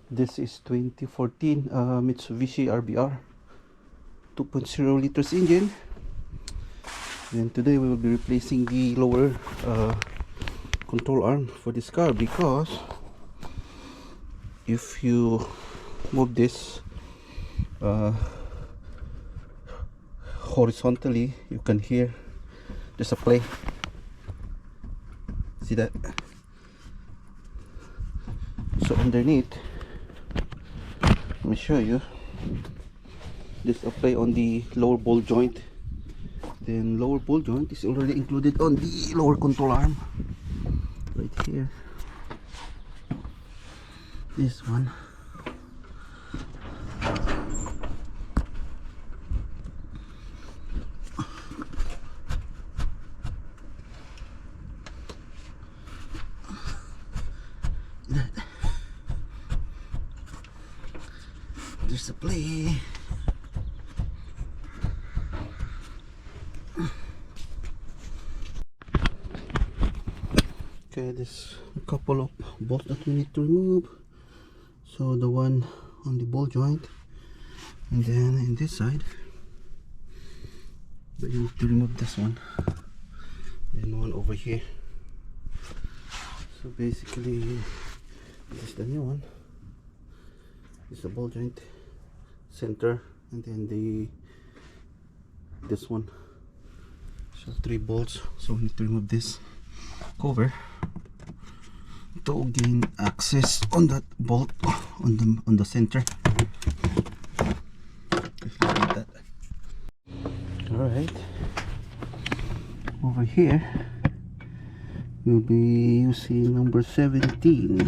This is 2014 Mitsubishi RVR 2.0 liters engine. And today we will be replacing the lower control arm for this car, because if you move this horizontally, you can hear there's a play. See that? So underneath, let me show you, there's a play on the lower ball joint. Then lower ball joint is already included on the lower control arm right here. This one. There's a play. Okay, there's a couple of bolts that we need to remove. So the one on the ball joint, and then in this side we need to remove this one, and one over here. So basically this is the new one. This is the ball joint center, and then this one. So 3 bolts. So we need to remove this cover to gain access on that bolt on the center. Like that. All right. Over here we'll be using number 17.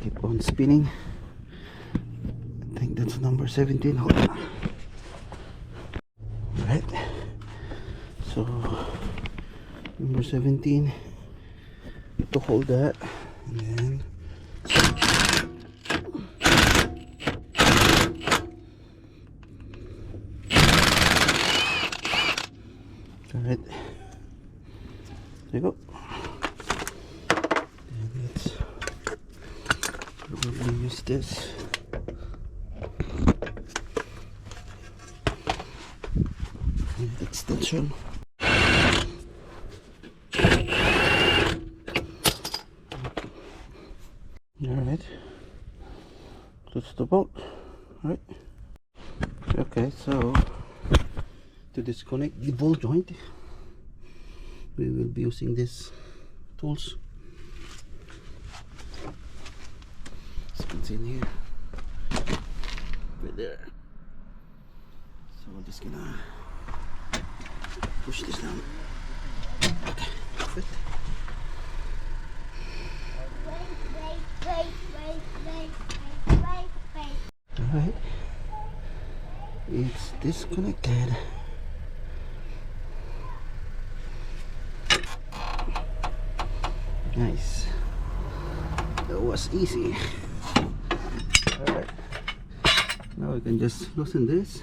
Keep on spinning. I think that's number 17. Hold on. All right. So number 17 to hold that, and then all right, there you go. And let's probably use this. And extension. Alright, that's the bolt. Alright, okay, so to disconnect the ball joint, we will be using these tools. It's in here, right there. So we're just gonna push this down. Okay, good. Alright, it's disconnected. Nice, that was easy. Alright, now we can just loosen this,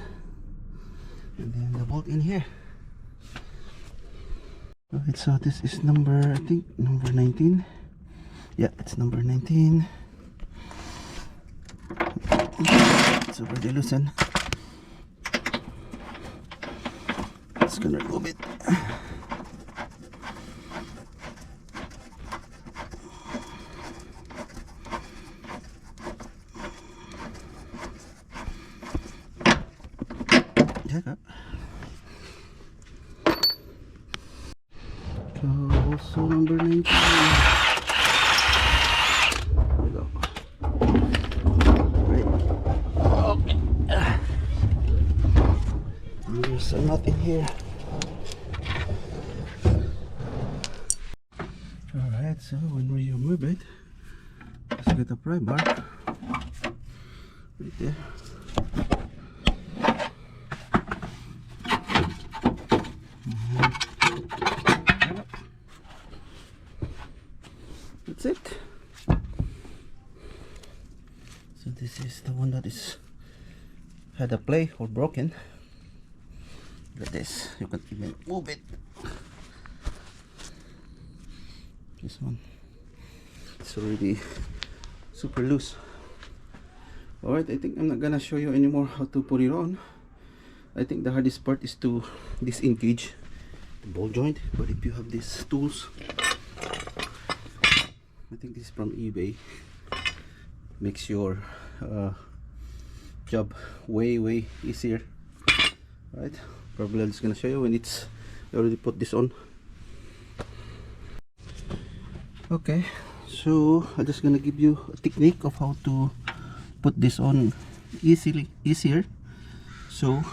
and then the bolt in here. Alright, so this is number, I think number 19. Yeah, it's number 19. It's already loosened. Just gonna remove it. Jack up. So also number 19. There's a nut in here. Alright, so when we remove it, let's get a pry bar right there. That's it. So this is the one that is had a play or broken. Look at this, you can even move it. This one. it's already super loose. Alright, I think I'm not gonna show you anymore how to put it on. I think the hardest part is to disengage the ball joint, but if you have these tools, I think this is from eBay, makes your job way easier. Right, probably I'm just gonna show you when it's I already put this on. Okay, so I'm just gonna give you a technique of how to put this on easier. So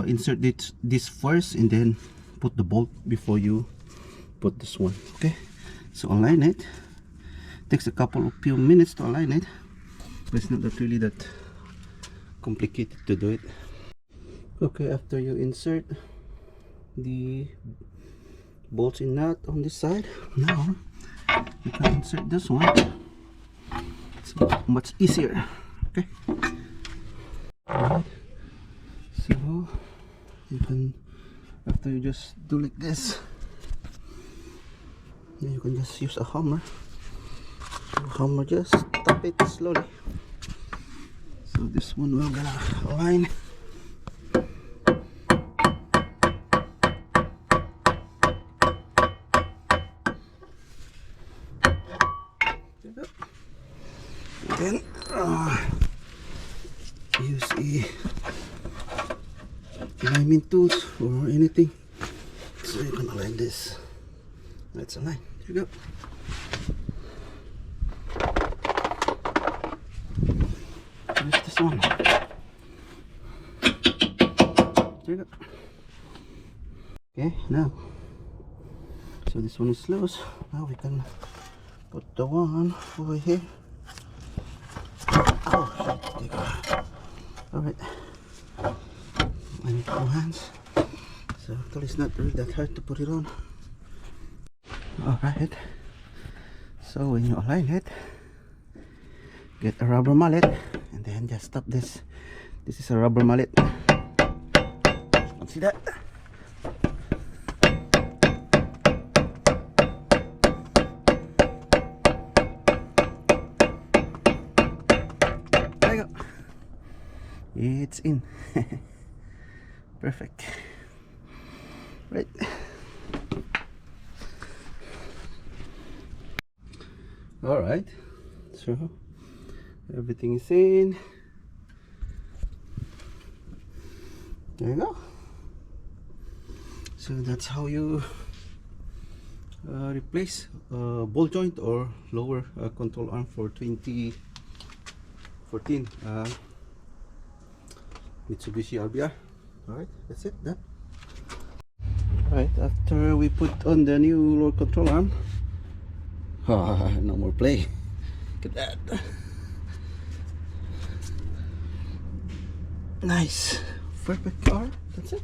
insert this first and then put the bolt before you put this one. Okay, so align it. Takes a few minutes to align it, but it's not really that complicated to do it. Okay, after you insert the bolts in nut on this side, now you can insert this one. It's much easier. Okay, alright, so you can, after you just do like this, then you can just use a hammer. So just tap it slowly. So this one we're gonna align. Then use alignment tools or anything, so you can align this. Let's align. Here you go. Use this one. There you go. Okay, now, so this one is loose. Now we can put the one over here. Oh, shit. Alright. I need 2 hands. So actually it's not really that hard to put it on. Alright. So when you align it, get a rubber mallet and then just stop this. This is a rubber mallet. You can see that. It's in. Perfect. Right. All right. So everything is in. There you go. So that's how you replace ball joint or lower control arm for 2014 Mitsubishi RVR. Alright, that's it, done. Alright, after we put on the new lower control arm, no more play. Look at that. Nice. Perfect car. That's it.